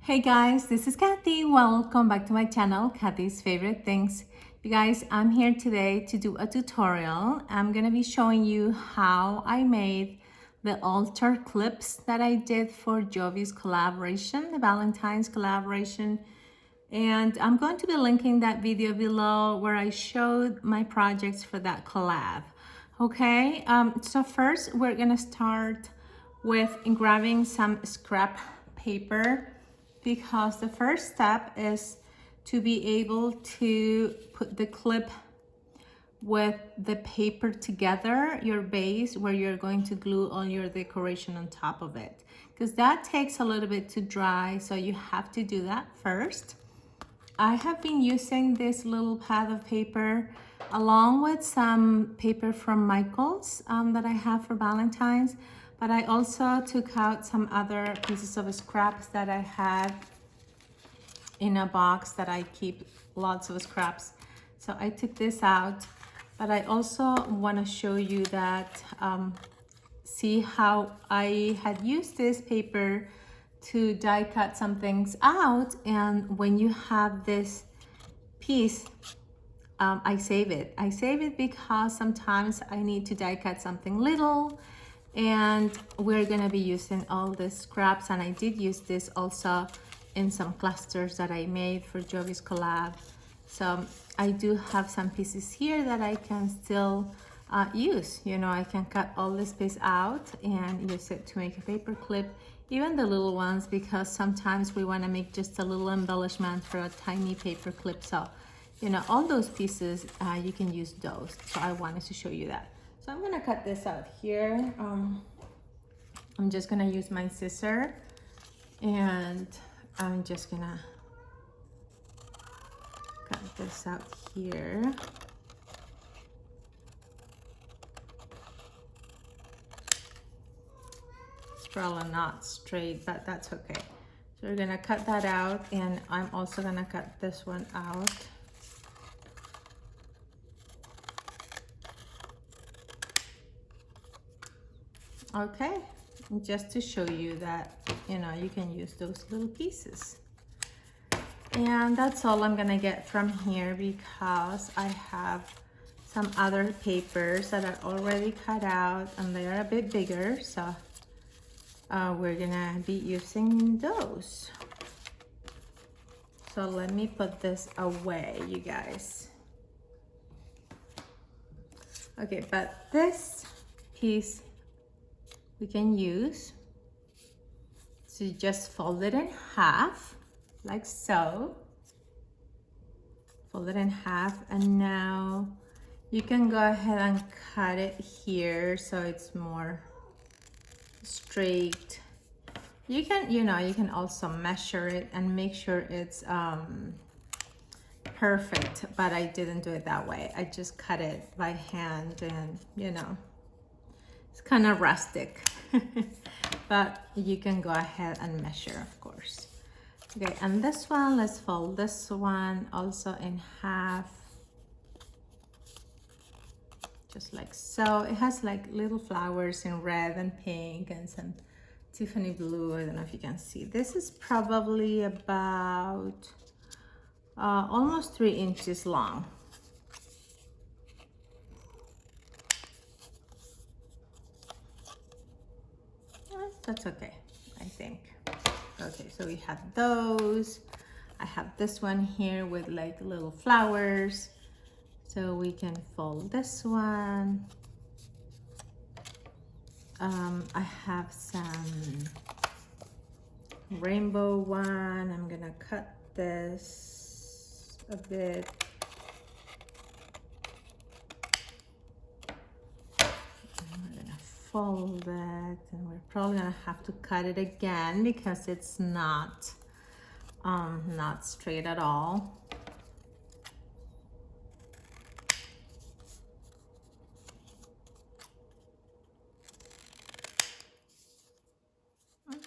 Hey guys, this is Kathy. Welcome back to my channel, Kathy's Favorite Things. You guys, I'm here today to do a tutorial. I'm gonna be showing you how I made the altar clips that I did for Jovi's collaboration, the Valentine's collaboration. And I'm going to be linking that video below where I showed my projects for that collab. Okay, so first we're gonna start with grabbing some scrap paper because the first step is to be able to put the clip with the paper together, your base, where you're going to glue all your decoration on top of it, because that takes a little bit to dry, so you have to do that first. I have been using this little pad of paper along with some paper from Michael's that I have for Valentine's, but I also took out some other pieces of scraps that I had in a box that I keep lots of scraps. So I took this out, but I also want to show you that, see how I had used this paper to die cut some things out, and when you have this piece, I save it. I save it because sometimes I need to die cut something little, and we're gonna be using all the scraps, and I did use this also in some clusters that I made for Jovi's collab. So I do have some pieces here that I can still use. You know, I can cut all this piece out and use it to make a paper clip, even the little ones, because sometimes we want to make just a little embellishment for a tiny paper clip. So, you know, all those pieces, you can use those. So I wanted to show you that. So I'm gonna cut this out here. I'm just gonna use my scissor, and I'm just gonna cut this out here. It's probably not straight, but that's okay. So we're gonna cut that out, and I'm also gonna cut this one out. Okay, just to show you that, you know, you can use those little pieces. And that's all I'm gonna get from here, because I have some other papers that are already cut out and they are a bit bigger, so we're gonna be using those. So let me put this away, you guys. Okay, but this piece we can use. So you just fold it in half, like so. Fold it in half, and now you can go ahead and cut it here so it's more straight. You can, you know, you can also measure it and make sure it's perfect, but I didn't do it that way. I just cut it by hand, and you know, it's kind of rustic. But you can go ahead and measure, of course. Okay, and this one, let's fold this one also in half, just like so. It has like little flowers in red and pink and some Tiffany blue. I don't know if you can see. This is probably about almost 3 inches long. That's okay, I think. Okay, so we have those. I have this one here with like little flowers, so we can fold this one. I have some rainbow one. I'm gonna cut this a bit. Fold it, and we're probably gonna have to cut it again because it's not straight at all.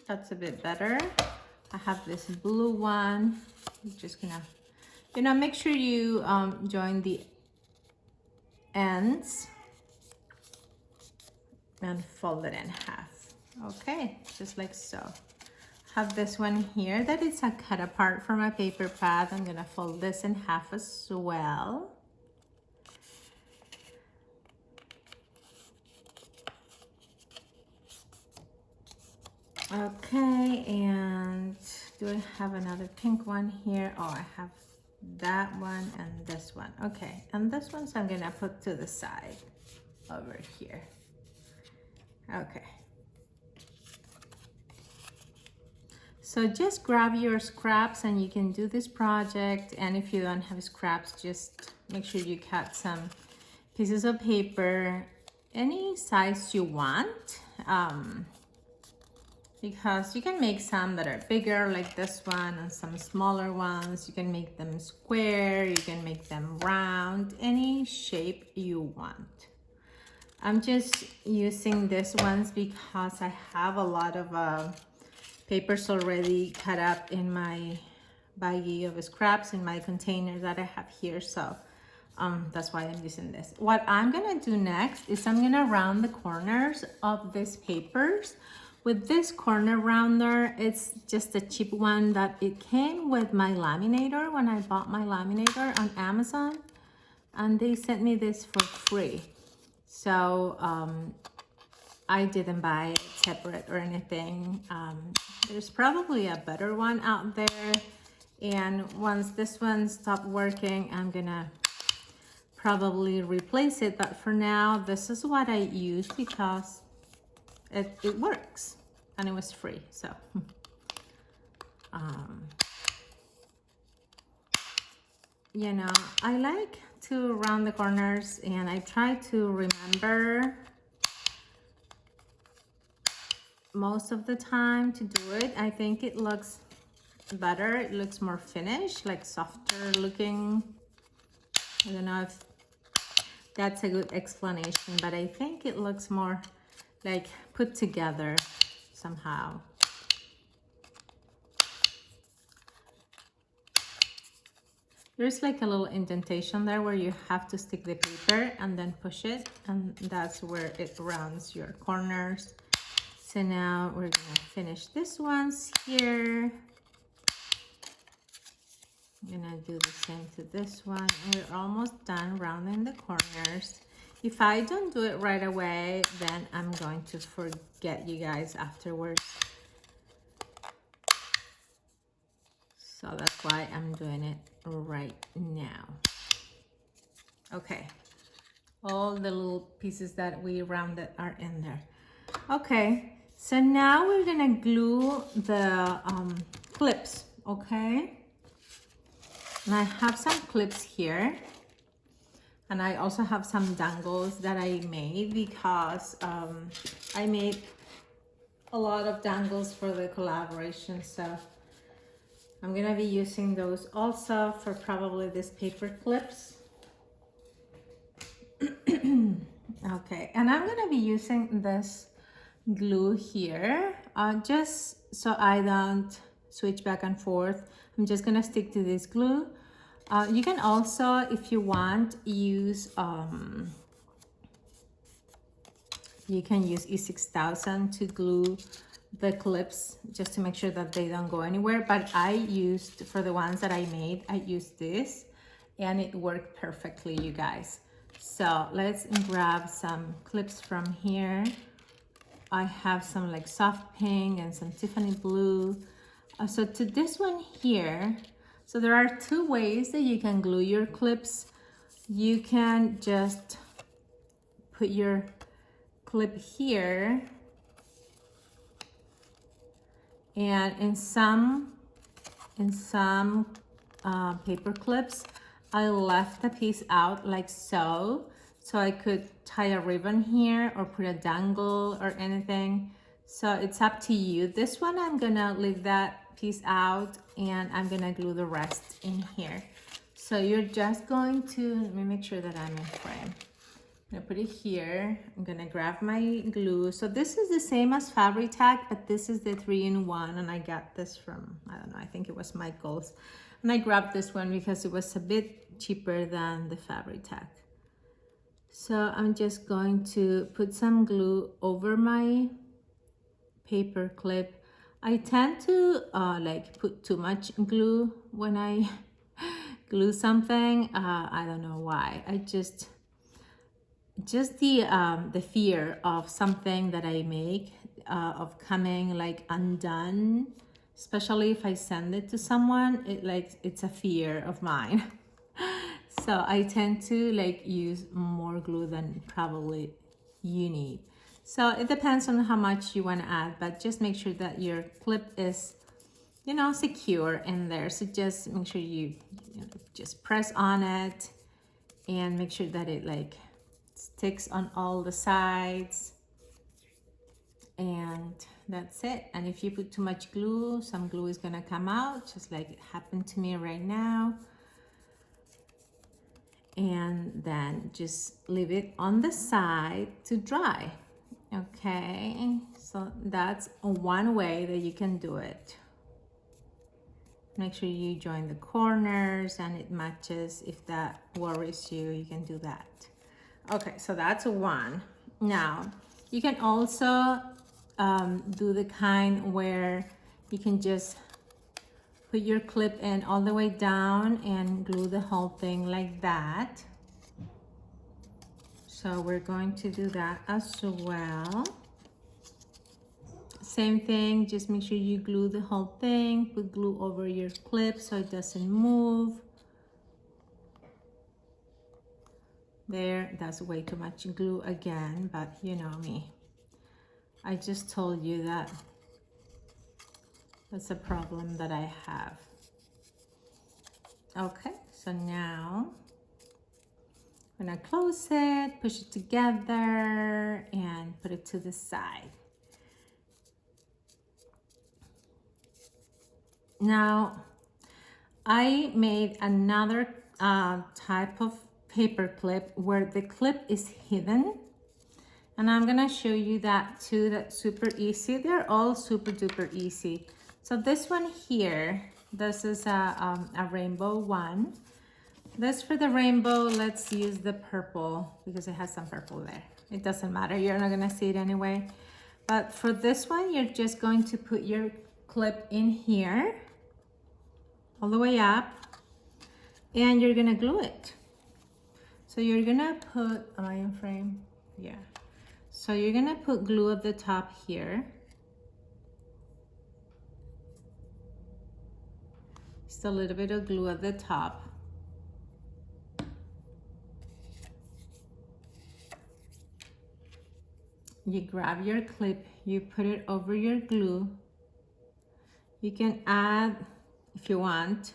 That's a bit better. I have this blue one. I'm just gonna, you know, make sure you join the ends and fold it in half. Okay, just like so. have this one here that is a cut apart from my paper pad. I'm gonna fold this in half as well. Okay, and do I have another pink one here? Oh, I have that one and this one. Okay, and this one's I'm gonna put to the side over here. Okay. So just grab your scraps and you can do this project. And if you don't have scraps, just make sure you cut some pieces of paper, any size you want. Because you can make some that are bigger like this one and some smaller ones. You can make them square, you can make them round, any shape you want. I'm just using this ones because I have a lot of papers already cut up in my baggie of scraps in my container that I have here. So that's why I'm using this. What I'm gonna do next is I'm gonna round the corners of these papers with this corner rounder. It's just a cheap one that it came with my laminator when I bought my laminator on Amazon, and they sent me this for free. So I didn't buy it separate or anything. There's probably a better one out there, and once this one stopped working, I'm gonna probably replace it, but for now this is what I use because it works and it was free. So you know, I like to round the corners and I try to remember most of the time to do it. I think it looks better, it looks more finished, like softer looking. I don't know if that's a good explanation, but I think it looks more like put together somehow. There's like a little indentation there where you have to stick the paper and then push it, and that's where it rounds your corners. So now we're gonna finish this ones here. I'm gonna do the same to this one, and we're almost done rounding the corners. If I don't do it right away, then I'm going to forget you guys afterwards. So that's why I'm doing it right now. Okay, all the little pieces that we rounded are in there. Okay, so now we're gonna glue the clips, okay? And I have some clips here. And I also have some dangles that I made because I made a lot of dangles for the collaboration. So I'm gonna be using those also for probably these paper clips. Okay, and I'm gonna be using this glue here just so I don't switch back and forth. I'm just gonna stick to this glue. You can also, if you want, use you can use E6000 to glue the clips just to make sure that they don't go anywhere. But I used, for the ones that I made, I used this and it worked perfectly, you guys. So let's grab some clips from here. I have some like soft pink and some Tiffany blue. So to this one here, so there are two ways that you can glue your clips. You can just put your clip here, and in some paper clips, I left the piece out like so I could tie a ribbon here or put a dangle or anything. So it's up to you. This one I'm gonna leave that piece out and I'm gonna glue the rest in here. So you're just going to, let me make sure that I'm in frame. I'm gonna put it here. I'm gonna grab my glue. So this is the same as Fabri-Tac, but this is the 3-in-1, and I got this from, I don't know, I think it was Michael's. And I grabbed this one because it was a bit cheaper than the Fabri-Tac. So I'm just going to put some glue over my paper clip. I tend to like put too much glue when I glue something. I don't know why. I just the fear of something that I make of coming like undone, especially if I send it to someone, it's a fear of mine. So I tend to like use more glue than probably you need. So it depends on how much you want to add, but just make sure that your clip is, you know, secure in there. So just make sure you know, just press on it and make sure that it like sticks on all the sides, and that's it. And if you put too much glue, some glue is gonna come out, just like it happened to me right now. And then just leave it on the side to dry. Okay, so that's one way that you can do it. Make sure you join the corners and it matches. If that worries you, you can do that. Okay, so that's one. Now, you can also do the kind where you can just put your clip in all the way down and glue the whole thing like that. So we're going to do that as well. Same thing, just make sure you glue the whole thing, put glue over your clip so it doesn't move. There, that's way too much glue again, but you know me. I just told you that that's a problem that I have. Okay, so now I'm gonna close it, push it together, and put it to the side. Now, I made another type of paper clip where the clip is hidden. And I'm gonna show you that too. That's super easy. They're all super duper easy. So this one here, this is a rainbow one. This for the rainbow, let's use the purple because it has some purple there. It doesn't matter, you're not gonna see it anyway. But for this one, you're just going to put your clip in here, all the way up, and you're gonna glue it. So you're gonna put, am I in frame? Yeah. So you're gonna put glue at the top here. Just a little bit of glue at the top. You grab your clip, you put it over your glue. You can add, if you want,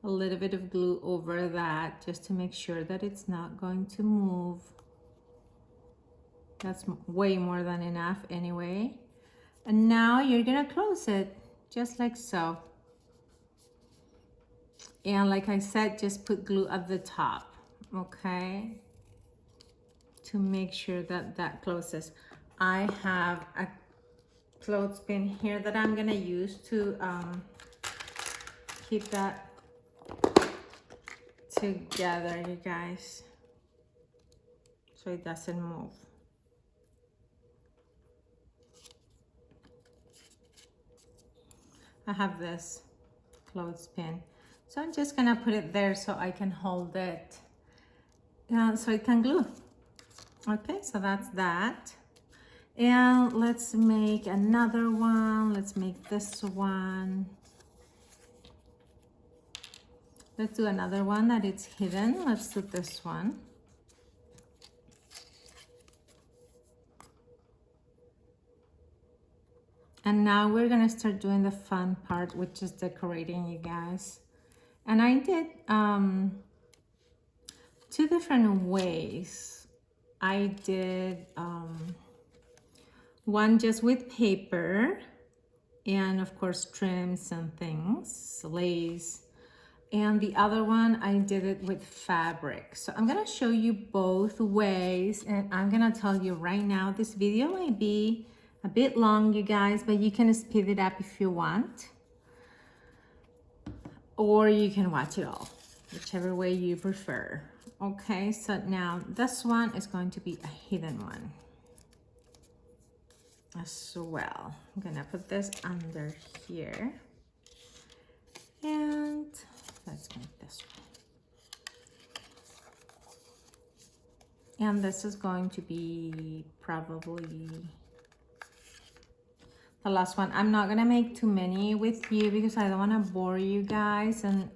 a little bit of glue over that just to make sure that it's not going to move. That's way more than enough anyway. And now you're gonna close it just like so. And like I said, just put glue at the top, okay? To make sure that that closes. I have a clothespin here that I'm gonna use to keep that together, you guys, so it doesn't move. I have this clothespin, so I'm just gonna put it there so I can hold it so it can glue. Okay, so that's that. And let's make another one. Let's make this one. Let's do another one that it's hidden. Let's do this one. And now we're gonna start doing the fun part, which is decorating, you guys. And I did two different ways. I did one just with paper and of course trims and things, lace. And the other one, I did it with fabric. So I'm gonna show you both ways, and I'm gonna tell you right now, this video might be a bit long, you guys, but you can speed it up if you want. Or you can watch it all, whichever way you prefer. Okay, so now this one is going to be a hidden one. as well. I'm gonna put this under here, and let's make this one. And this is going to be probably the last one. I'm not gonna make too many with you because I don't want to bore you guys, and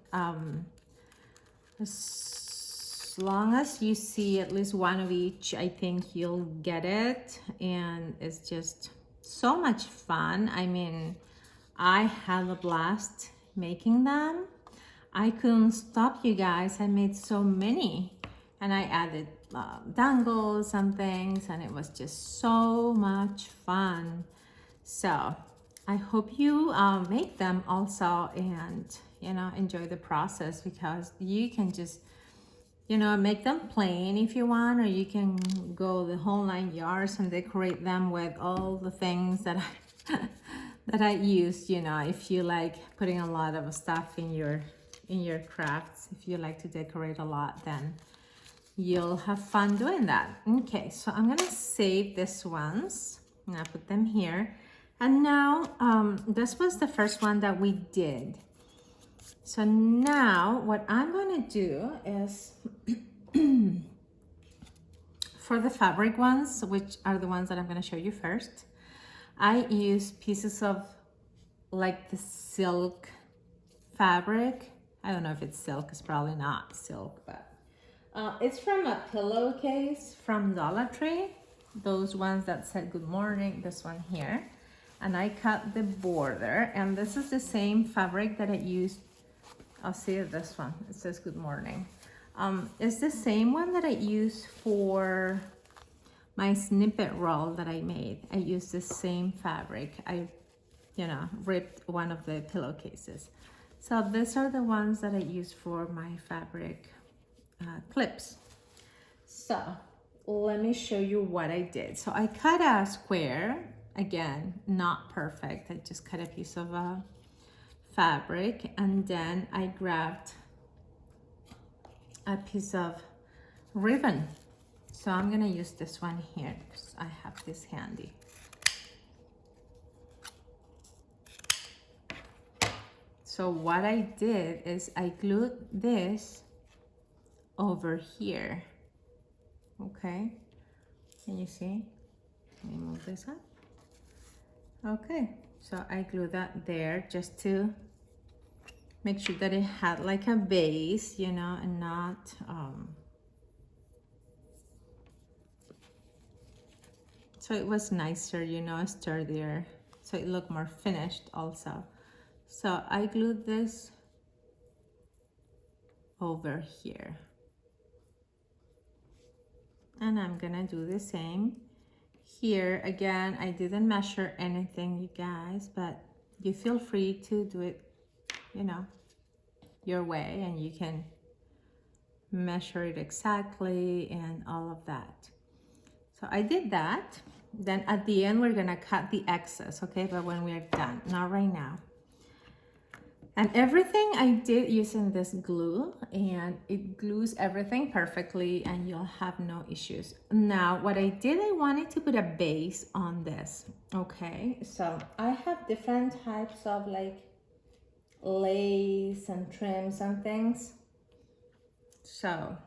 as long as you see at least one of each, I think you'll get it. And it's just so much fun. I mean, I had a blast making them. I couldn't stop, you guys. I made so many, and I added dangles and things, and it was just so much fun. So I hope you make them also, and you know, enjoy the process, because you can just, you know, make them plain if you want, or you can go the whole 9 yards and decorate them with all the things that I that I used. You know, if you like putting a lot of stuff in your crafts, if you like to decorate a lot, then you'll have fun doing that. Okay, so I'm gonna save this ones and I put them here. And now this was the first one that we did. So now what I'm going to do is for the fabric ones, which are the ones that I'm going to show you first, I use pieces of like the silk fabric. I don't know if it's silk, it's probably not silk, but it's from a pillowcase from Dollar Tree. Those ones that said good morning, this one here. And I cut the border, and this is the same fabric that I used. I'll see this one, it says good morning. It's the same one that I used for my snippet roll that I made. I used the same fabric. I, you know, ripped one of the pillowcases. So these are the ones that I use for my fabric clips. So let me show you what I did. So I cut a square. Again, not perfect. I just cut a piece of fabric, and then I grabbed a piece of ribbon. So I'm gonna use this one here because I have this handy. So what I did is I glued this over here. Okay, can you see? Let me move this up. Okay, so I glued that there just to make sure that it had like a base, you know, and not so it was nicer, you know, sturdier, so it looked more finished also. So I glued this over here, and I'm gonna do the same here. Again, I didn't measure anything, you guys, but you feel free to do it, you know, your way, and you can measure it exactly and all of that. So I did that. Then at the end, we're gonna cut the excess, okay? But when we're done, not right now. And everything I did using this glue, and it glues everything perfectly, and you'll have no issues. Now, what I did, I wanted to put a base on this, okay? So I have different types of like lace and trims and things. So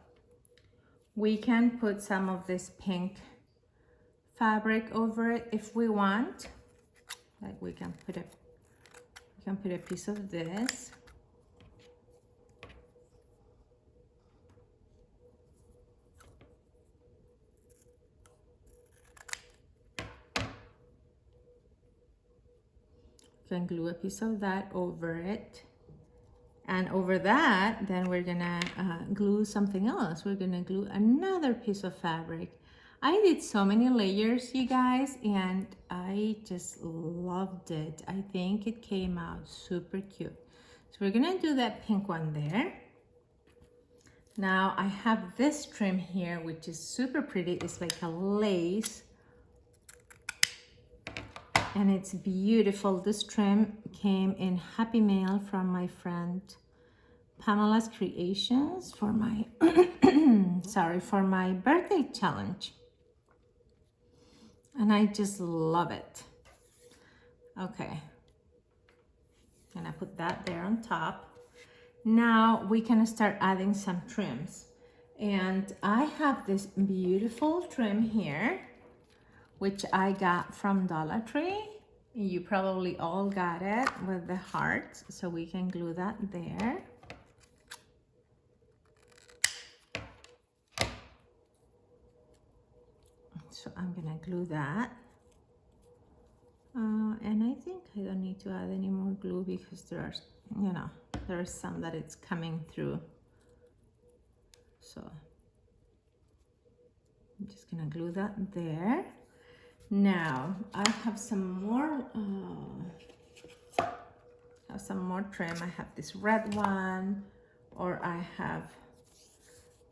we can put some of this pink fabric over it if we want. Like we can put a piece of this. You can glue a piece of that over it. And over that, then we're gonna glue something else. We're gonna glue another piece of fabric. I did so many layers, you guys, and I just loved it. I think it came out super cute. So we're gonna do that pink one there. Now I have this trim here, which is super pretty. It's like a lace, and it's beautiful. This trim came in Happy Mail from my friend Pamela's Creations for my sorry, for my birthday challenge. and I just love it. Okay, and I put that there on top. Now we can start adding some trims. And I have this beautiful trim here, which I got from Dollar Tree. You probably all got it with the hearts, so we can glue that there. So I'm gonna glue that. And I think I don't need to add any more glue because there are, you know, there are some that it's coming through. So I'm just gonna glue that there. Now I have some more trim. I have this red one, or I have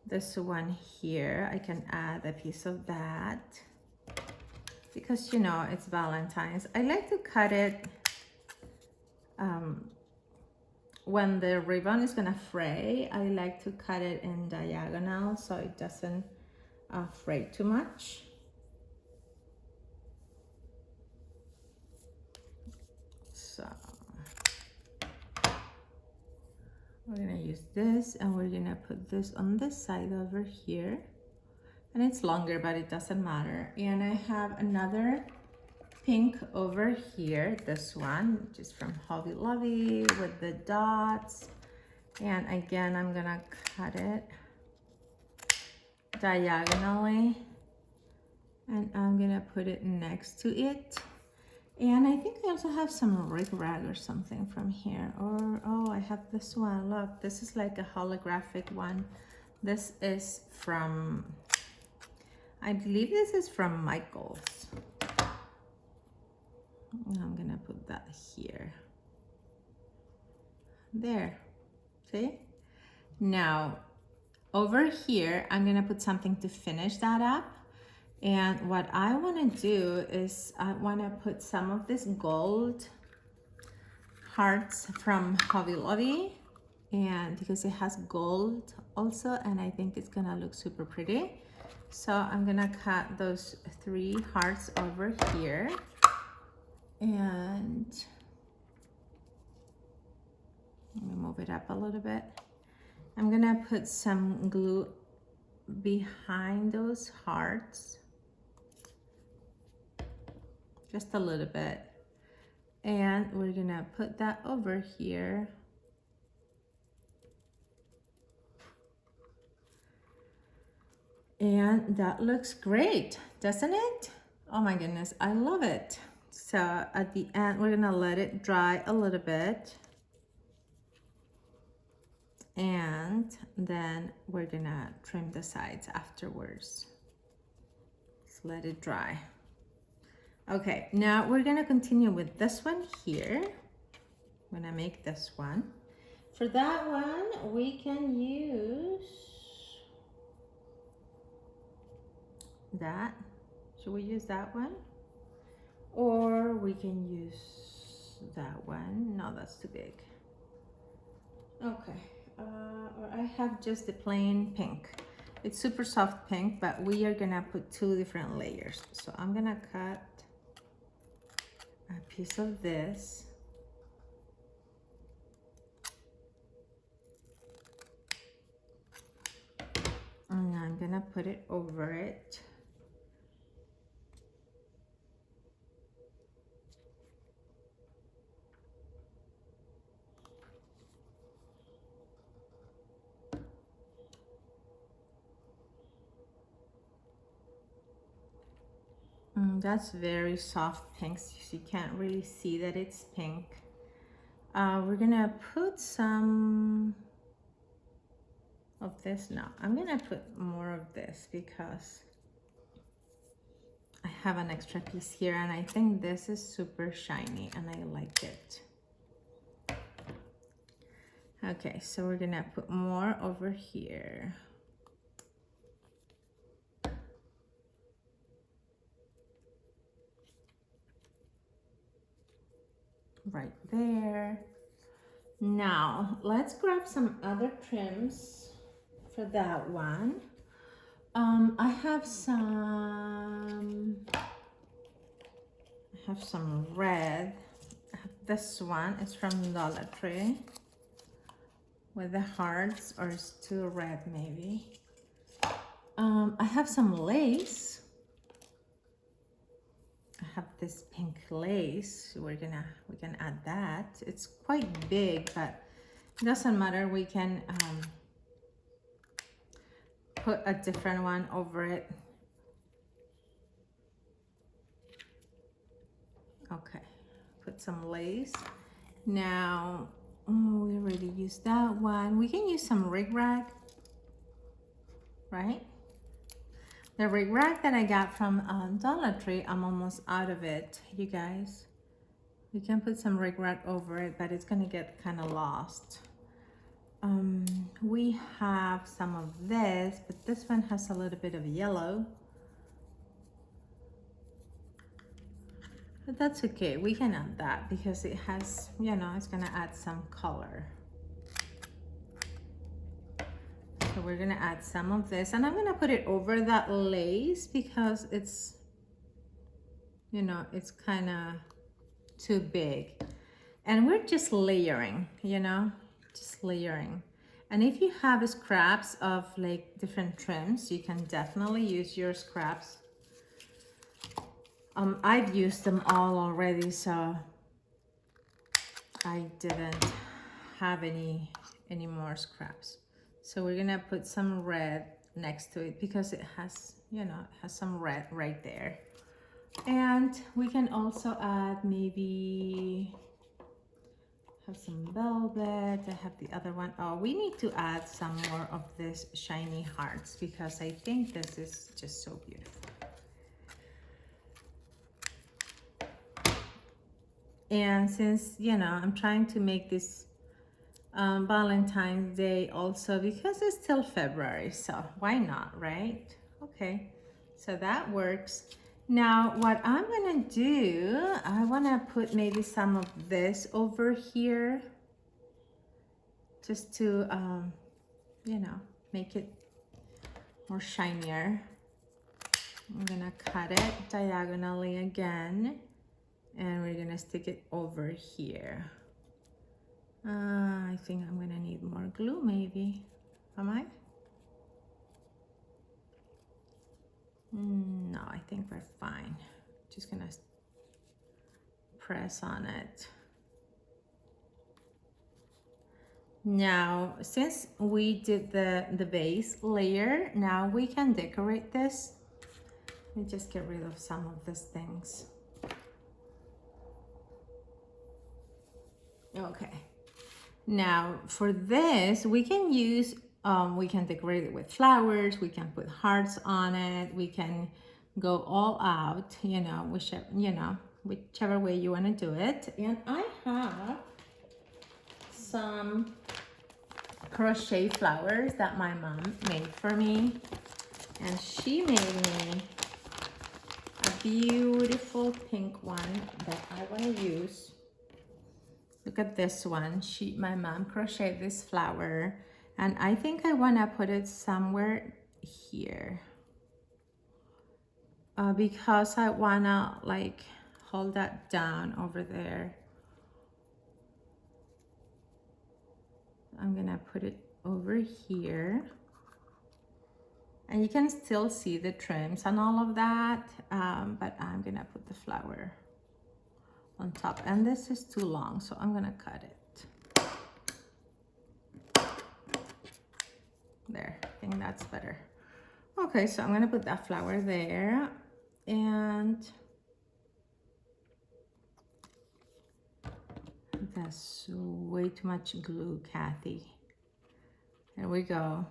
this one here. I can add a piece of that because, you know, it's Valentine's. I like to cut it when the ribbon is gonna fray. I like to cut it in diagonal so it doesn't fray too much. So we're gonna use this, and we're gonna put this on this side over here. And it's longer, but it doesn't matter. And I have another pink over here, this one, which is from Hobby Lobby with the dots. And again, I'm gonna cut it diagonally, and I'm gonna put it next to it. And I think I also have some rag or something from here. Or, oh, I have this one. Look, this is like a holographic one. This is from, I believe this is from Michael's. I'm gonna put that here. There, see? Now, over here, I'm gonna put something to finish that up. And what I wanna do is I wanna put some of this gold hearts from Hobby Lobby, and because it has gold also, and I think it's gonna look super pretty. So I'm gonna cut those 3 hearts over here, and let me move it up a little bit. I'm gonna put some glue behind those hearts, just a little bit, and we're gonna put that over here. And that looks great, doesn't it? Oh my goodness, I love it. So at the end, we're gonna let it dry a little bit, and then we're gonna trim the sides afterwards. Just let it dry. Okay, now we're gonna continue with this one here. I'm gonna make this one. For that one, we can use that. Should we use that one? Or we can use that one. No, that's too big. Okay, or I have just the plain pink. It's super soft pink, but we are gonna put 2 different layers. So I'm gonna cut a piece of this. And I'm gonna put it over it. That's very soft pink, so you can't really see that it's pink. We're gonna put some of this now. I'm gonna put more of this because I have an extra piece here, and I think this is super shiny and I like it. Okay, so we're gonna put more over here. Right there. Now let's grab some other trims for that one. I have some have some red. I have this one, it's from Dollar Tree with the hearts, or it's too red maybe. I have some lace. I have this pink lace. We can add that. It's quite big, but it doesn't matter. We can put a different one over it. Okay, put some lace. Now, we already used that one. We can use some rag, right? The rag that I got from Dollar Tree, I'm almost out of it, you guys. We can put some rag over it, but it's gonna get kind of lost. We have some of this, but this one has a little bit of yellow. But that's okay, we can add that because it has, you know, it's gonna add some color. So we're gonna add some of this, and I'm gonna put it over that lace because it's, you know, it's kind of too big. And we're just layering, you know, just layering. And if you have scraps of like different trims, you can definitely use your scraps. I've used them all already, so I didn't have any more scraps. So we're gonna put some red next to it because it has, you know, it has some red right there. And we can also add maybe, have some velvet. I have the other one. Oh, we need to add some more of this shiny hearts because I think this is just so beautiful. And since, you know, I'm trying to make this Valentine's Day also because it's still February, so why not, right? Okay, so that works. Now what I'm gonna do, I wanna put maybe some of this over here just to, you know, make it more shinier. I'm gonna cut it diagonally again, and we're gonna stick it over here. I think I'm gonna need more glue maybe. Am I? No, I think we're fine. Just gonna press on it. Now, since we did the base layer, now we can decorate this. Let me just get rid of some of these things. Okay. Now for this, we can use, we can decorate it with flowers, we can put hearts on it, we can go all out, you know, whichever way you want to do it. And I have some crochet flowers that my mom made for me, and she made me a beautiful pink one that I want to use. Look at this one. My mom crocheted this flower, and I think I want to put it somewhere here because I want to like hold that down over there. I'm gonna put it over here, and you can still see the trims and all of that, but I'm gonna put the flower on top, and this is too long, so I'm gonna cut it. There, I think that's better. Okay, so I'm gonna put that flower there, and that's way too much glue, Kathy. There we go.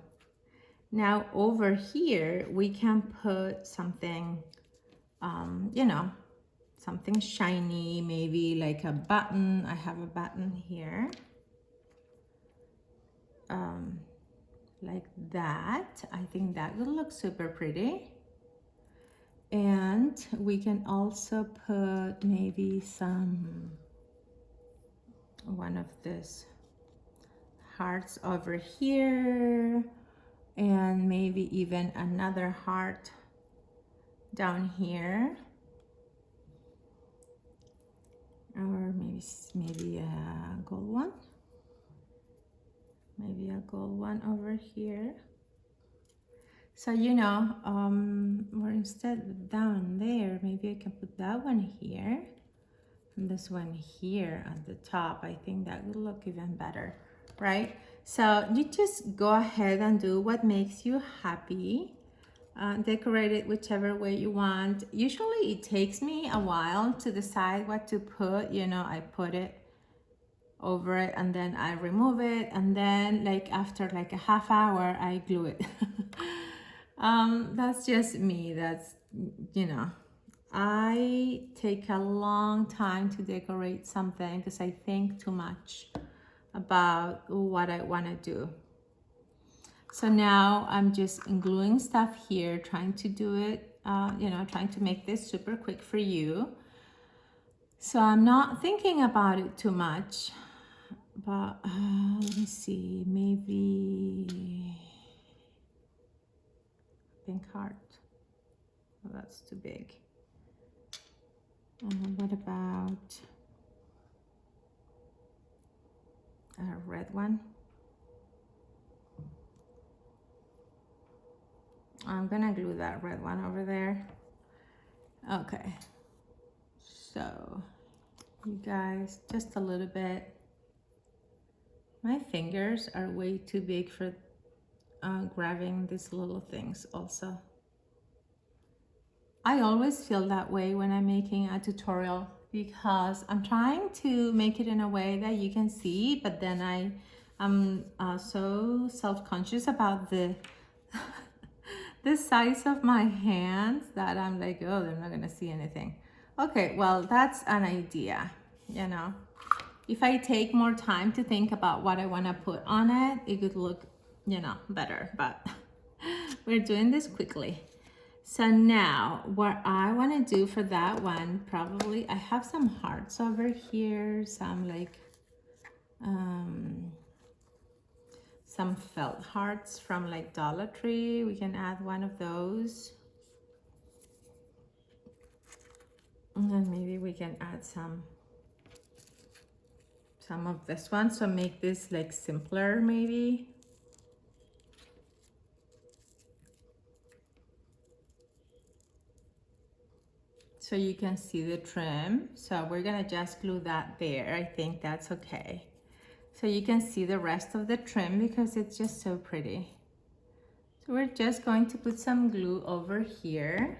Now over here, we can put something, you know, something shiny, maybe like a button. I have a button here, like that. I think that will look super pretty. And we can also put maybe one of this hearts over here, and maybe even another heart down here. or maybe a gold one. Maybe a gold one over here. So, you know, or instead down there, maybe I can put that one here and this one here at the top. I think that would look even better, right? So you just go ahead and do what makes you happy. Decorate it whichever way you want. Usually it takes me a while to decide what to put. You know, I put it over it and then I remove it, and then like after like a half hour I glue it. That's just me. That's, you know, I take a long time to decorate something because I think too much about what I want to do. So now I'm just gluing stuff here, trying to do it, you know, trying to make this super quick for you. So I'm not thinking about it too much, but let me see, maybe pink heart. Oh, that's too big. What about a red one? I'm gonna glue that red one over there. Okay, so you guys, just a little bit. My fingers are way too big for grabbing these little things also. I always feel that way when I'm making a tutorial because I'm trying to make it in a way that you can see, but then I'm so self-conscious about the the size of my hands that I'm like, oh, they're not gonna see anything. Okay, well, that's an idea, you know. If I take more time to think about what I wanna put on it, it could look, you know, better, but we're doing this quickly. So now what I want to do for that one, probably I have some hearts over here, some like some felt hearts from like Dollar Tree. We can add one of those, and then maybe we can add some of this one, so make this like simpler maybe. So you can see the trim. So we're gonna just glue that there. I think that's okay. So you can see the rest of the trim because it's just so pretty. So we're just going to put some glue over here.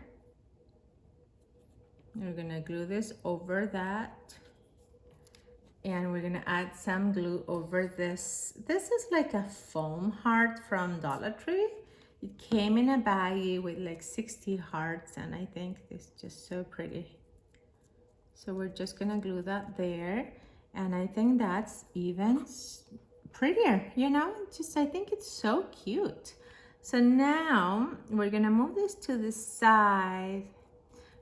We're gonna glue this over that. And we're gonna add some glue over this. This is like a foam heart from Dollar Tree. It came in a baggie with like 60 hearts, and I think it's just so pretty. So we're just gonna glue that there. And I think that's even prettier, you know, just I think it's so cute. So now we're gonna move this to the side.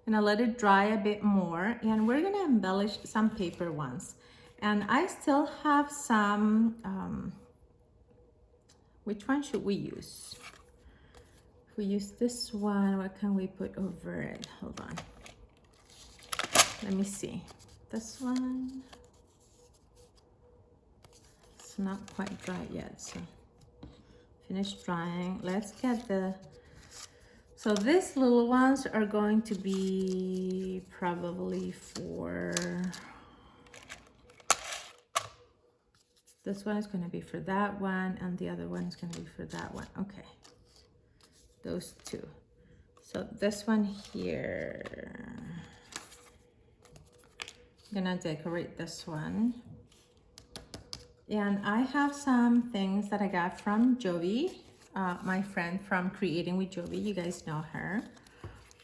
I'm gonna let it dry a bit more, and we're gonna embellish some paper ones. And I still have some, which one should we use? If we use this one, what can we put over it? Hold on. Let me see. This one. It's not quite dry yet, so finish drying. Let's get the, so these little ones are going to be probably for, this one is going to be for that one, and the other one is going to be for that one. Okay, those two. So this one here, I'm gonna decorate this one. And I have some things that I got from Jovi, my friend from Creating with Jovi. You guys know her.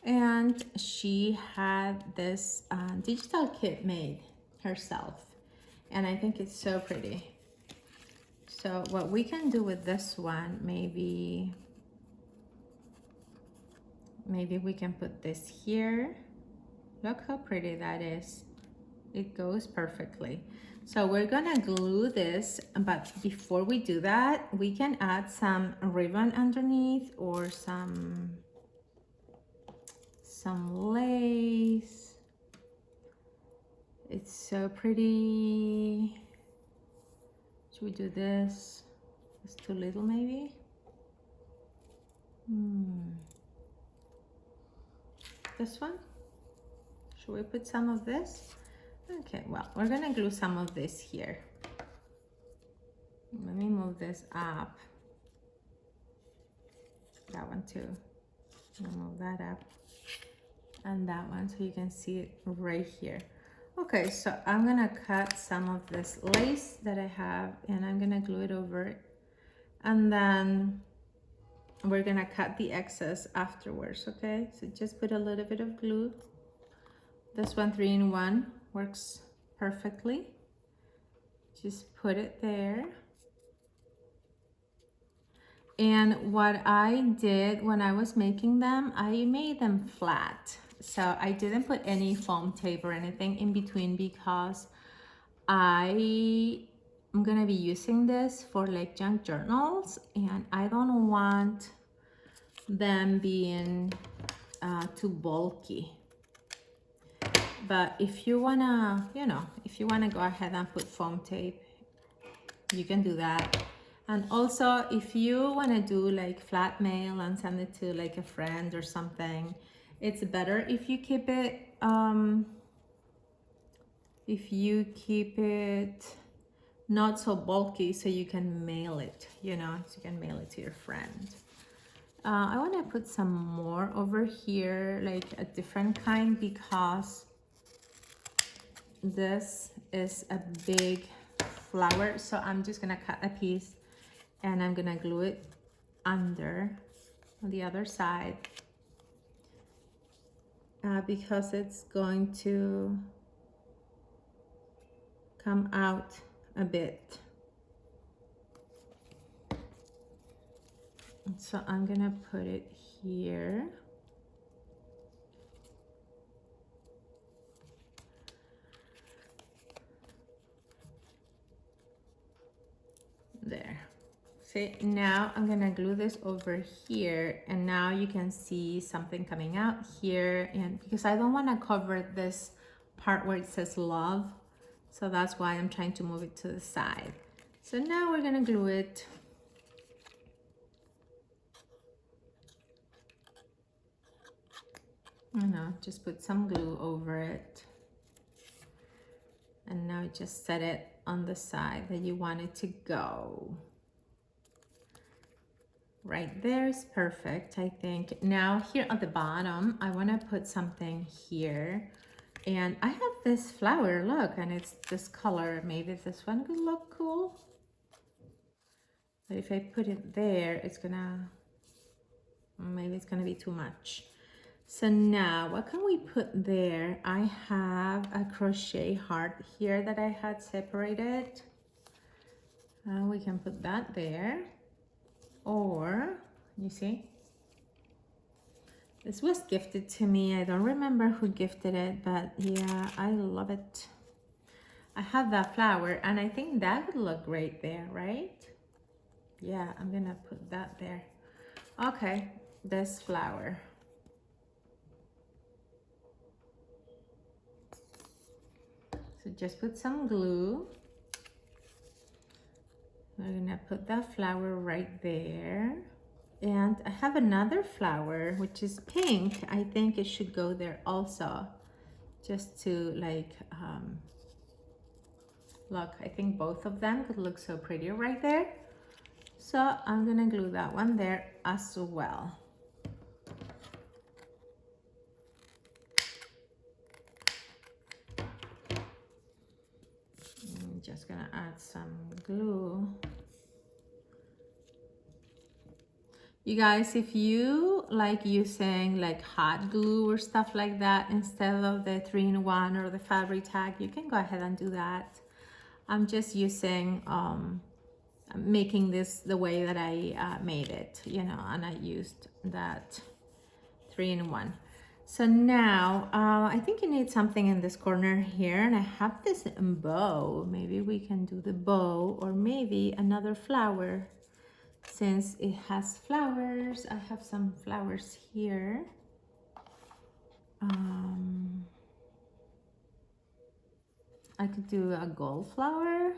And she had this digital kit made herself. And I think it's so pretty. So what we can do with this one, maybe we can put this here. Look how pretty that is. It goes perfectly. So we're gonna glue this, but before we do that, we can add some ribbon underneath or some lace. It's so pretty. Should we do this? It's too little maybe. This one? Should we put some of this? Okay, well, we're gonna glue some of this here. Let me move this up. That one too. I'll move that up. And that one so you can see it right here. Okay, so I'm gonna cut some of this lace that I have and I'm gonna glue it over it. And then we're gonna cut the excess afterwards, okay? So just put a little bit of glue. This one 3-in-1 works perfectly. Just put it there. And what I did when I was making them, I made them flat. So I didn't put any foam tape or anything in between because I am gonna be using this for like junk journals and I don't want them being too bulky. But if you wanna, you know, if you wanna go ahead and put foam tape, you can do that. And also if you wanna do like flat mail and send it to like a friend or something, it's better if you keep it not so bulky so you can mail it, you know, so you can mail it to your friend. I want to put some more over here, like a different kind, because this is a big flower. So I'm just gonna cut a piece and I'm gonna glue it under on the other side because it's going to come out a bit. So I'm gonna put it here. There. See, now I'm gonna glue this over here and now you can see something coming out here, and because I don't want to cover this part where it says love, so that's why I'm trying to move it to the side. So now we're gonna glue it. You know, just put some glue over it. And now just set it on the side that you want it to go. Right there is perfect, I think. Now here at the bottom, I want to put something here. And I have this flower, look, and it's this color. Maybe this one could look cool. But if I put it there, it's gonna, maybe it's gonna be too much. So now what can we put there? I have a crochet heart here that I had separated. We can put that there. Or, you see, this was gifted to me. I don't remember who gifted it, but yeah, I love it. I have that flower and I think that would look great there, right? Yeah, I'm gonna put that there. Okay, this flower. So just put some glue. We're gonna put that flower right there. And I have another flower, which is pink. I think it should go there also, just to like, look, I think both of them could look so pretty right there. So I'm gonna glue that one there as well. I'm just gonna add some glue. You guys, if you like using like hot glue or stuff like that instead of the 3-in-1 or the fabric tag, you can go ahead and do that. I'm just using, making this the way that I made it, you know, and I used that 3-in-1. So now, I think you need something in this corner here, and I have this bow. Maybe we can do the bow, or maybe another flower. Since it has flowers, I have some flowers here. I could do a gold flower.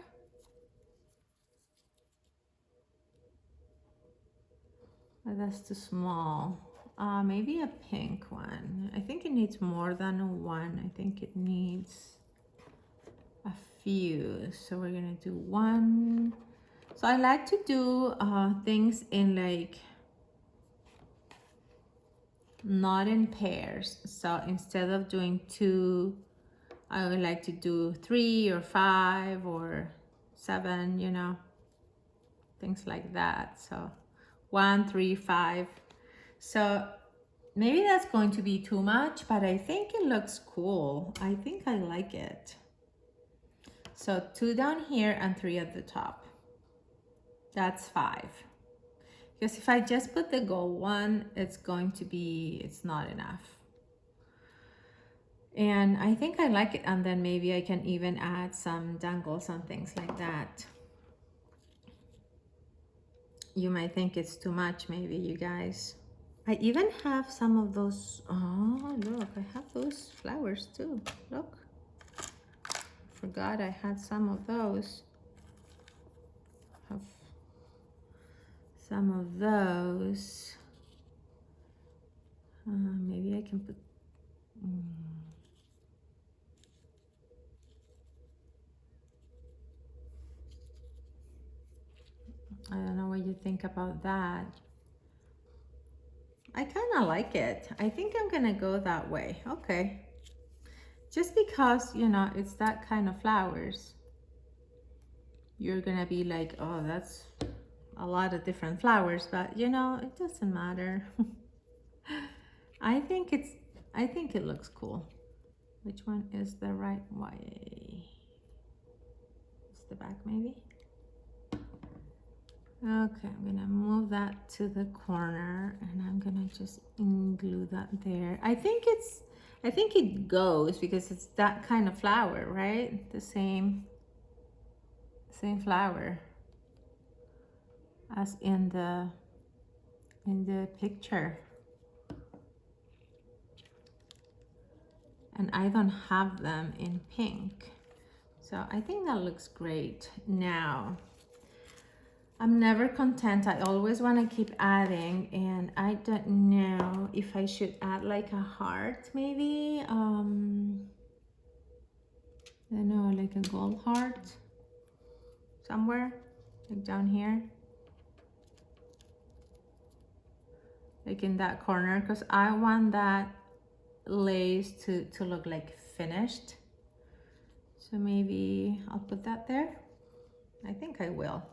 But that's too small. Maybe a pink one. I think it needs more than one. I think it needs a few. So we're gonna do one. So I like to do things in like not in pairs. So instead of doing two, I would like to do 3 or 5 or 7, you know, things like that. So 1, 3, 5. So maybe that's going to be too much, but I think it looks cool. I think I like it. So 2 down here and 3 at the top. That's 5. Because if I just put the gold one, it's not enough. And I think I like it. And then maybe I can even add some dangles and things like that. You might think it's too much, maybe, you guys. I even have some of those. Oh, look, I have those flowers too. Look. Forgot I had some of those. Have some of those. Maybe I can put. I don't know what you think about that. I kind of like it. I think I'm gonna go that way. Okay. Just because, you know, it's that kind of flowers. You're gonna be like, oh, that's a lot of different flowers, but you know, it doesn't matter. I think it looks cool. Which one is the right way? It's the back, maybe. Okay, I'm gonna move that to the corner and I'm gonna just glue that there. I think it goes because it's that kind of flower, right? The same flower as in the picture. And I don't have them in pink. So I think that looks great. Now, I'm never content. I always want to keep adding, and I don't know if I should add like a heart, maybe. I don't know, like a gold heart somewhere, like down here, like in that corner, because I want that lace to look like finished. So maybe I'll put that there. I think I will.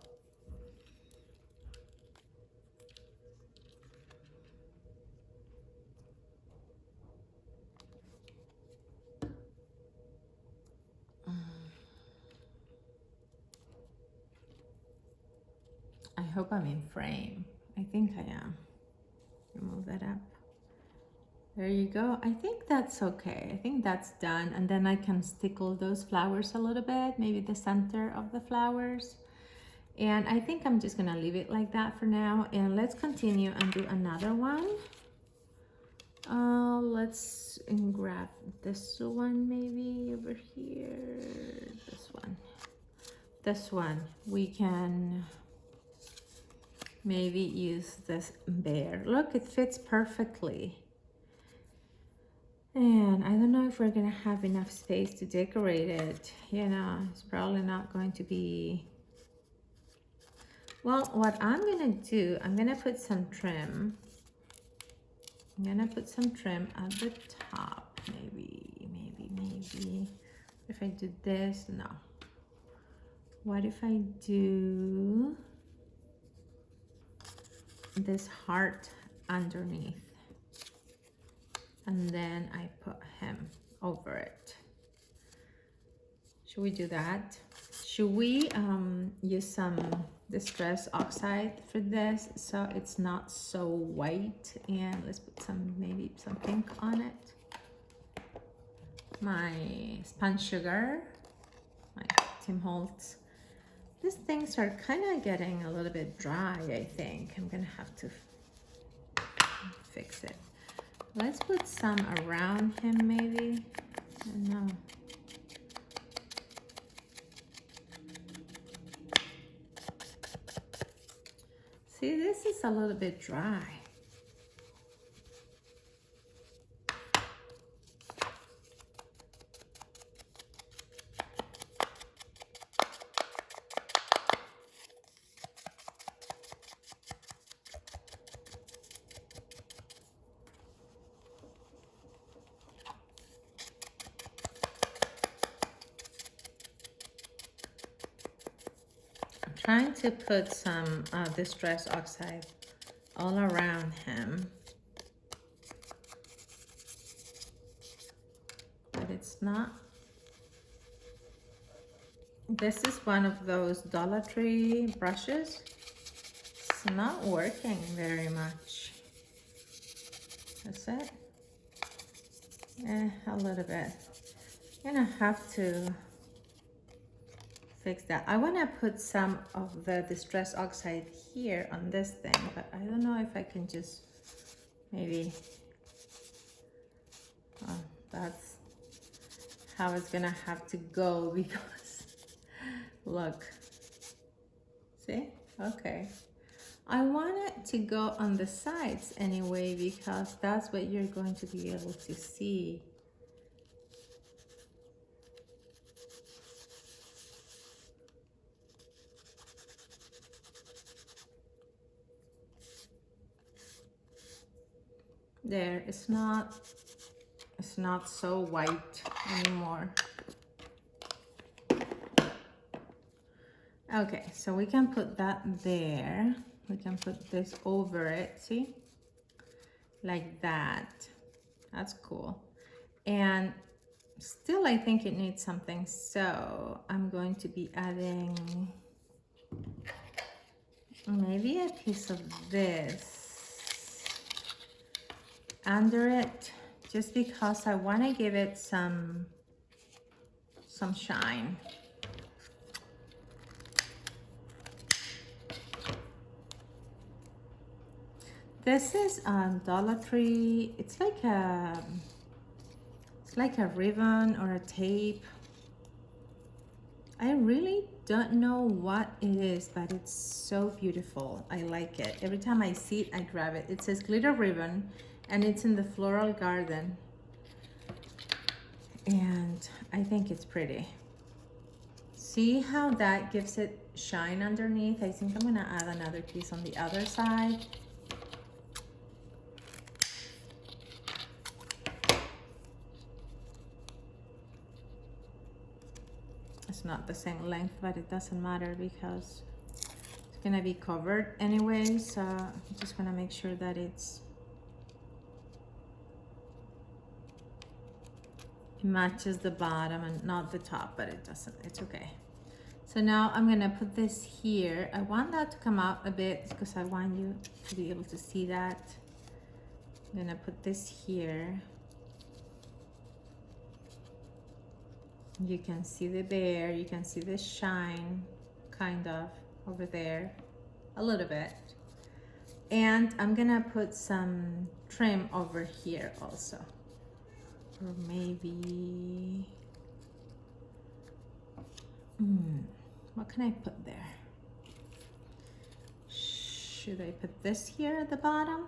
I hope I'm in frame. I think I am. Move that up. There you go. I think that's okay. I think that's done. And then I can stickle those flowers a little bit, maybe the center of the flowers. And I think I'm just gonna leave it like that for now. And let's continue and do another one. Let's grab this one maybe over here. This one. This one. We can maybe use this bear. Look, it fits perfectly. And I don't know if we're gonna have enough space to decorate it. You know, it's probably not going to be. Well, what I'm gonna do, I'm gonna put some trim. I'm gonna put some trim at the top, maybe. If I do this, no. What if I do this heart underneath? And then I put him over it. Should we do that? Should we use some distress oxide for this so it's not so white? And let's put maybe some pink on it. My spun sugar, my Tim Holtz. These things are kind of getting a little bit dry, I think. I'm gonna have to fix it. Let's put some around him, maybe. I don't know. See, this is a little bit dry. Trying to put some distress oxide all around him, but it's not. This is one of those Dollar Tree brushes. It's not working very much. That's it. A little bit. I'm gonna have to fix that. I want to put some of the distress oxide here on this thing, but I don't know if I can just maybe, that's how it's gonna have to go, because look, see, okay, I want it to go on the sides anyway, because that's what you're going to be able to see. There, it's not so white anymore. Okay, so we can put that there. We can put this over it, see? Like that. That's cool. And still I think it needs something, so I'm going to be adding maybe a piece of this under it, just because I want to give it some shine. This is Dollar Tree. It's like a ribbon or a tape. I really don't know what it is, but it's so beautiful. I like it. Every time I see it, I grab it. It says glitter ribbon, and it's in the floral garden. And I think it's pretty. See how that gives it shine underneath? I think I'm gonna add another piece on the other side. It's not the same length, but it doesn't matter because it's gonna be covered anyway, so I'm just gonna make sure that it matches the bottom and not the top, but it doesn't, it's okay. So now I'm gonna put this here. I want that to come out a bit because I want you to be able to see that. I'm gonna put this here. You can see the bear, you can see the shine kind of over there, a little bit. And I'm gonna put some trim over here also. Or maybe, what can I put there? Should I put this here at the bottom?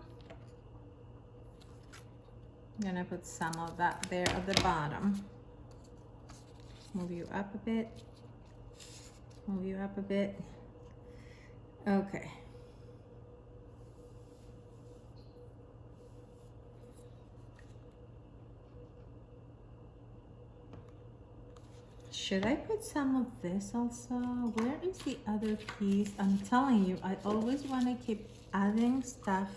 I'm gonna put some of that there at the bottom. Move you up a bit. Move you up a bit. Okay. Should I put some of this also? Where is the other piece? I'm telling you, I always want to keep adding stuff.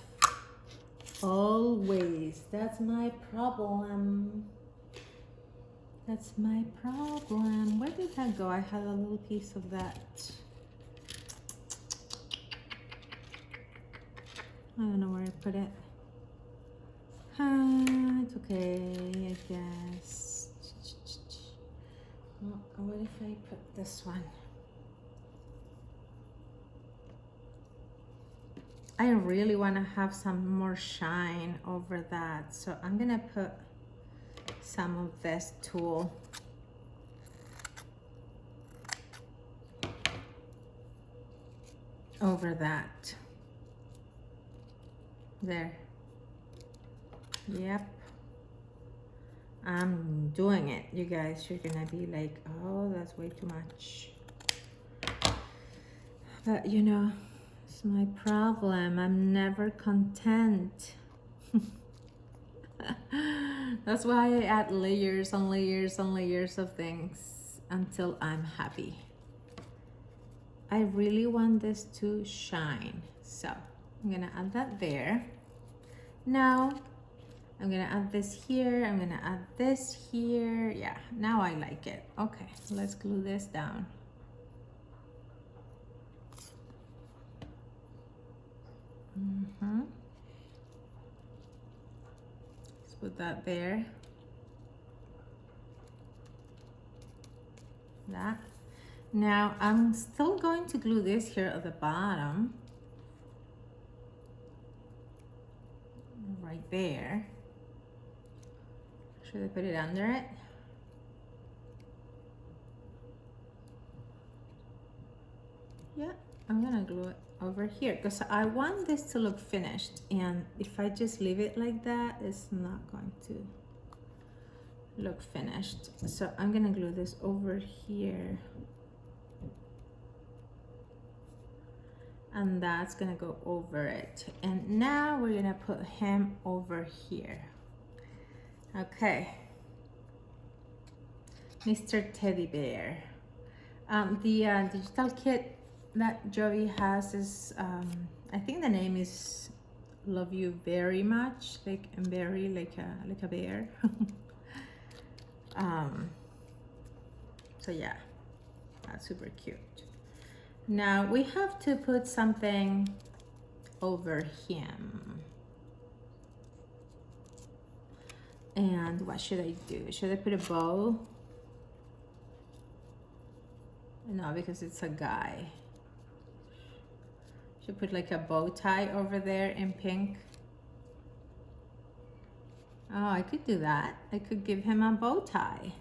Always. That's my problem. That's my problem. Where did that go? I had a little piece of that. I don't know where I put it. It's okay, I guess. Well, what if I put this one? I really want to have some more shine over that, so I'm gonna put some of this tulle over that. There. Yep. I'm doing it. You guys, you're gonna be like, oh, that's way too much. But you know, it's my problem. I'm never content. That's why I add layers on layers on layers of things until I'm happy. I really want this to shine. So I'm gonna add that there. Now I'm gonna add this here. I'm gonna add this here. Yeah, now I like it. Okay, let's glue this down. Let's put that there. That. Now I'm still going to glue this here at the bottom. Right there. Should I put it under it? Yeah, I'm gonna glue it over here because I want this to look finished, and if I just leave it like that, it's not going to look finished. So I'm gonna glue this over here, and that's gonna go over it. And now we're gonna put him over here. Okay, Mr. Teddy Bear. The digital kit that Joey has is, I think the name is Love You Very Much, like and very like a bear. So yeah, that's super cute. Now we have to put something over him. And what should I do? Should I put a bow? No, because it's a guy. Should put like a bow tie over there in pink. Oh, I could do that. I could give him a bow tie.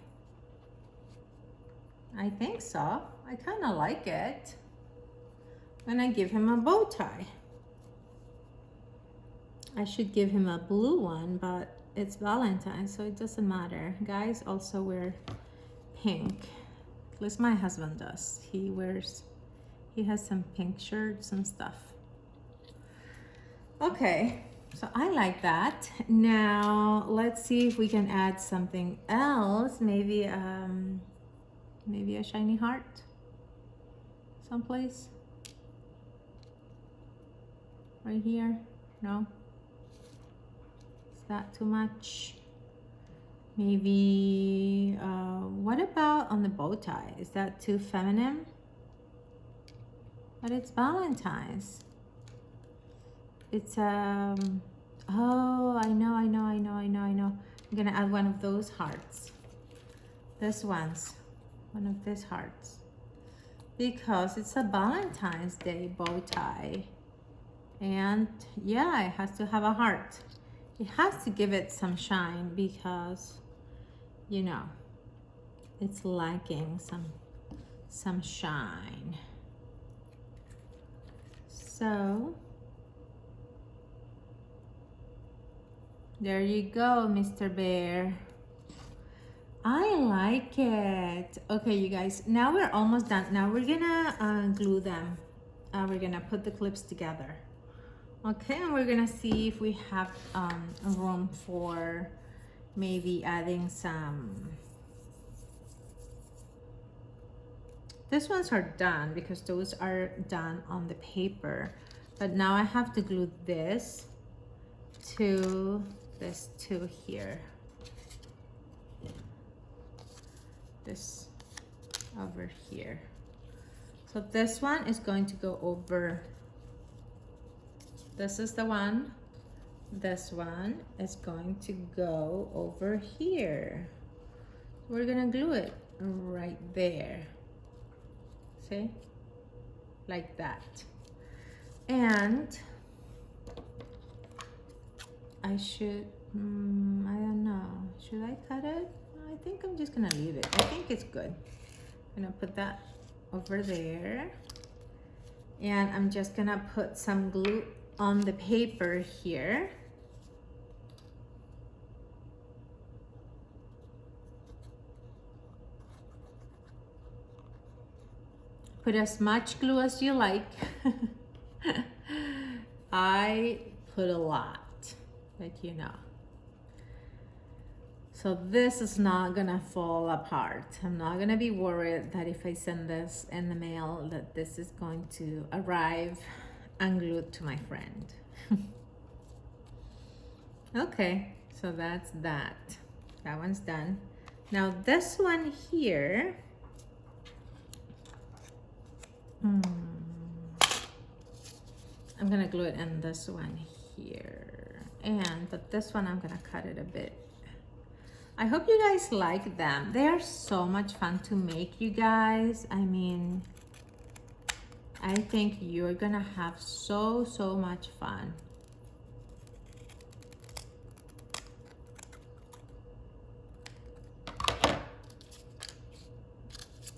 I think so. I kind of like it. And I give him a bow tie. I should give him a blue one, but it's Valentine's, so it doesn't matter. Guys also wear pink. At least my husband does. He has some pink shirts and stuff. Okay, so I like that. Now let's see if we can add something else. Maybe maybe a shiny heart someplace. Right here? No? Is that too much? Maybe, what about on the bow tie? Is that too feminine? But it's Valentine's. It's, oh, I know. I'm gonna add one of those hearts. This one's, one of these hearts. Because it's a Valentine's Day bow tie. And yeah, it has to have a heart. It has to give it some shine because, you know, it's lacking some shine. So there you go, Mr. Bear. I like it. Okay, you guys, now we're almost done. Now we're gonna glue them. We're gonna put the clips together. Okay, and we're gonna see if we have room for maybe adding some. These ones are done because those are done on the paper. But now I have to glue this to this two here. This over here. So this one is going to go over. This is the one. This one is going to go over here. We're gonna glue it right there. See? Like that. And I should, I don't know. Should I cut it? I think I'm just gonna leave it. I think it's good. I'm gonna put that over there. And I'm just gonna put some glue on the paper here. Put as much glue as you like. I put a lot, like you know. So this is not gonna fall apart. I'm not gonna be worried that if I send this in the mail that this is going to arrive unglued to my friend. Okay, so that's that. That one's done. Now this one here, I'm gonna glue it in this one here. But this one I'm gonna cut it a bit. I hope you guys like them. They are so much fun to make, you guys. I mean, I think you're gonna have so much fun.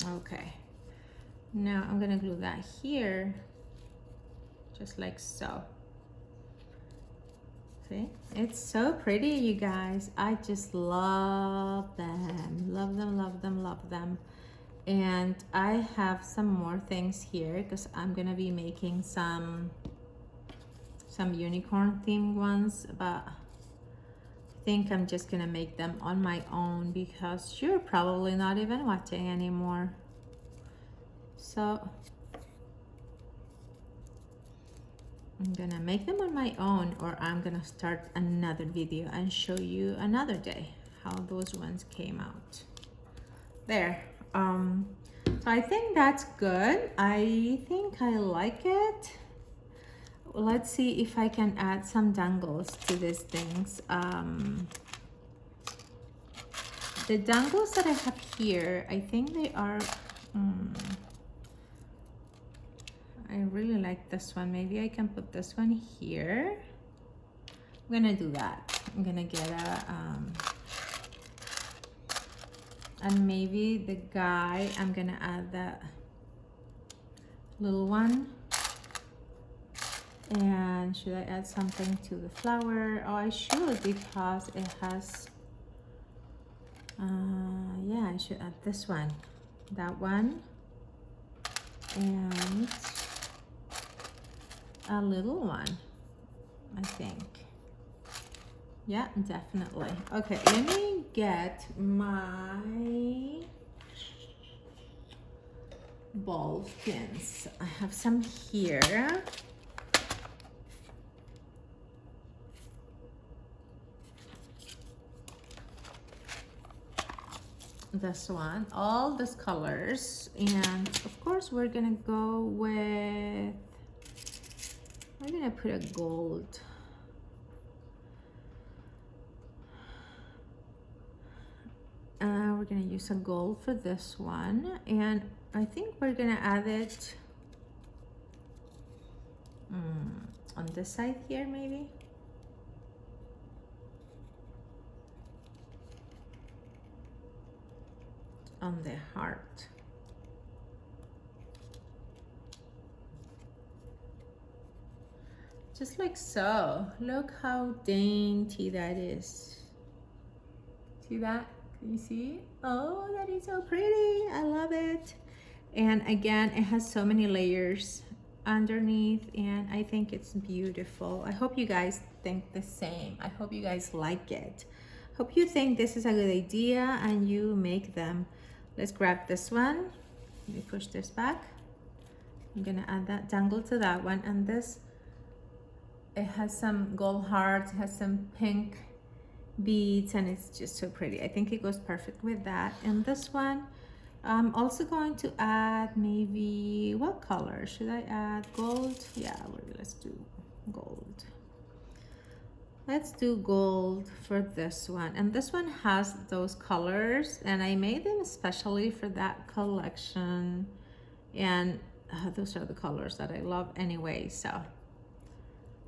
Okay, now I'm gonna glue that here, just like so. See, it's so pretty, you guys. I just love them, love them, love them, love them. And I have some more things here because I'm gonna be making some unicorn themed ones, but I think I'm just gonna make them on my own because you're probably not even watching anymore. So I'm gonna make them on my own, or I'm gonna start another video and show you another day how those ones came out. There. So I think that's good. I think I like it. Let's see if I can add some dangles to these things. The dangles that I have here, I think they are I really like this one. Maybe I can put this one here. I'm gonna do that. I'm gonna get a and maybe the guy, I'm gonna add that little one. And should I add something to the flower? Oh, I should, because it has yeah, I should add this one, that one, and a little one, I think. Yeah, definitely. Okay, let me get my ball pins. I have some here. This one, all these colors, and of course we're gonna go with, we're gonna put a gold. We're gonna use a gold for this one, and I think we're gonna add it on this side here, maybe. On the heart. Just like so. Look how dainty that is. See that? Can you see? Oh, that is so pretty. I love it. And again, it has so many layers underneath, and I think it's beautiful. I hope you guys think the same. I hope you guys like it. Hope you think this is a good idea and you make them. Let's grab this one. Let me push this back. I'm gonna add that dangle to that one, and this, it has some gold hearts, it has some pink beads, and it's just so pretty. I think it goes perfect with that. And this one, I'm also going to add maybe, what color should I add? Gold? Yeah, let's do gold. Let's do gold for this one. And this one has those colors, and I made them especially for that collection. And those are the colors that I love anyway. So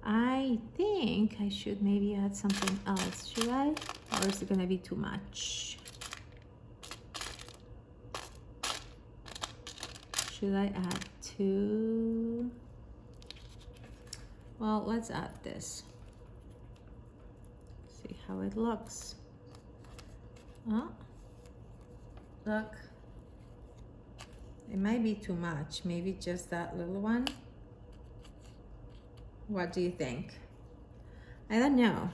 I think I should maybe add something else. Should I? Or is it gonna be too much? Should I add two? Well, let's add this. See how it looks. Oh, look. It might be too much. Maybe just that little one. What do you think? I don't know.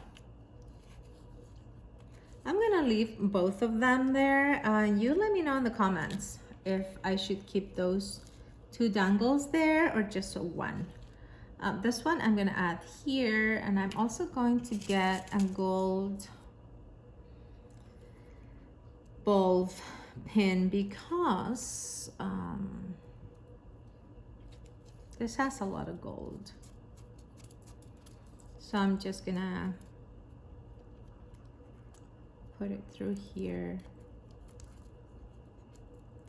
I'm gonna leave both of them there. You let me know in the comments if I should keep those 2 dangles there or just one. This one I'm gonna add here, and I'm also going to get a gold bulb pin because this has a lot of gold. So I'm just gonna put it through here,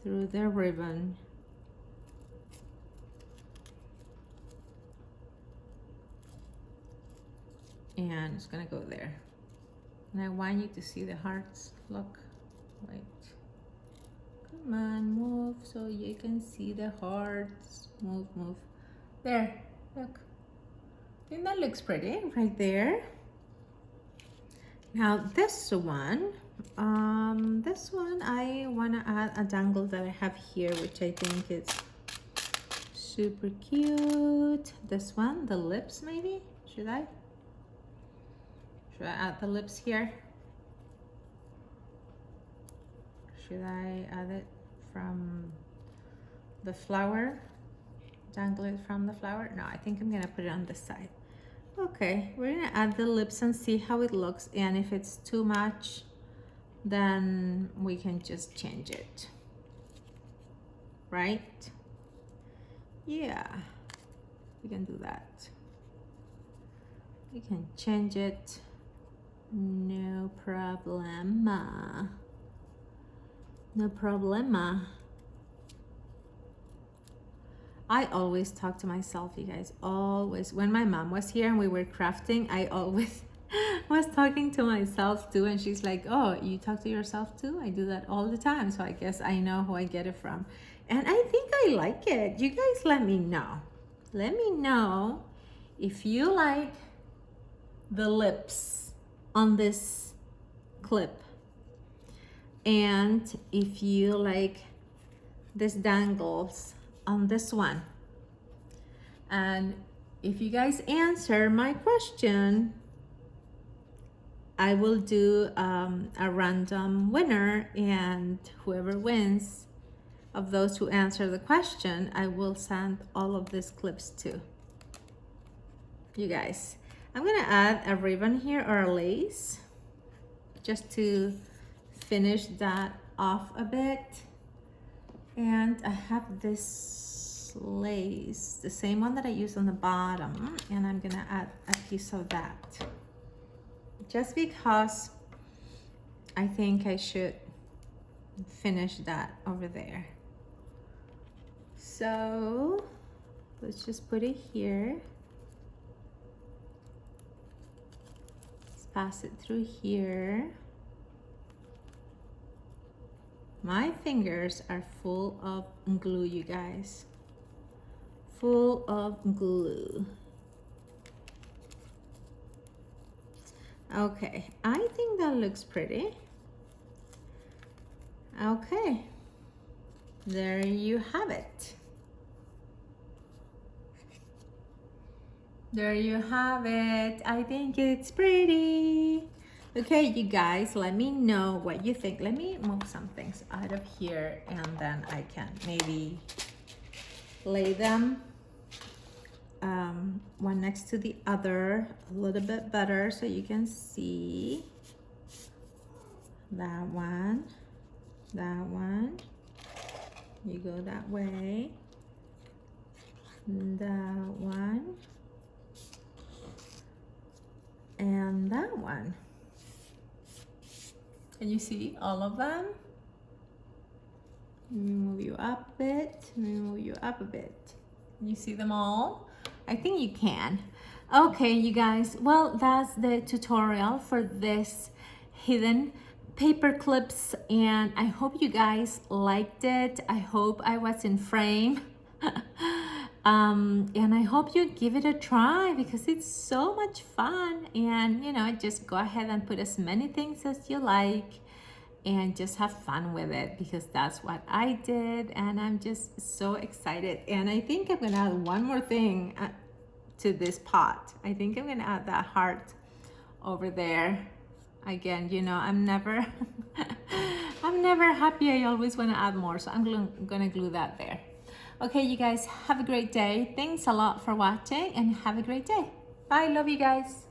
through the ribbon. And it's gonna go there. And I want you to see the hearts. Look, wait. Come on, move so you can see the hearts. Move, move. There, look. I think that looks pretty right there. Now this one I wanna add a dangle that I have here, which I think is super cute. This one, the lips maybe, should I? Should I add the lips here? Should I add it from the flower? Dangle it from the flower? No, I think I'm gonna put it on this side. Okay, we're gonna add the lips and see how it looks, and if it's too much, then we can just change it. Right? Yeah, we can do that. We can change it. No problema. No problema. I always talk to myself, you guys, always. When my mom was here and we were crafting, I always was talking to myself too, and she's like, oh, you talk to yourself too? I do that all the time, so I guess I know who I get it from. And I think I like it. You guys let me know. Let me know if you like the lips on this clip, and if you like this dangles on this one. And if you guys answer my question, I will do a random winner, and whoever wins of those who answer the question, I will send all of these clips to you guys. I'm gonna add a ribbon here or a lace just to finish that off a bit. And I have this lace, the same one that I used on the bottom, and I'm gonna add a piece of that just because I think I should finish that over there. So let's just put it here. Let's pass it through here. My fingers are full of glue, you guys. Full of glue. Okay, I think that looks pretty. Okay, there you have it. There you have it. I think it's pretty. Okay, you guys, let me know what you think. Let me move some things out of here, and then I can maybe lay them one next to the other a little bit better so you can see. That one, you go that way, that one, and that one. Can you see all of them? Let me move you up a bit. Let me move you up a bit. Can you see them all? I think you can. Okay, you guys. Well, that's the tutorial for this hidden paper clips, and I hope you guys liked it. I hope I was in frame. And I hope you give it a try because it's so much fun. And you know, just go ahead and put as many things as you like and just have fun with it, because that's what I did. And I'm just so excited. And I think I'm gonna add one more thing to this pot. I think I'm gonna add that heart over there. Again, you know, I'm never I'm never happy. I always want to add more, so I'm gonna glue that there. Okay, you guys, have a great day. Thanks a lot for watching and have a great day. Bye. Love you guys.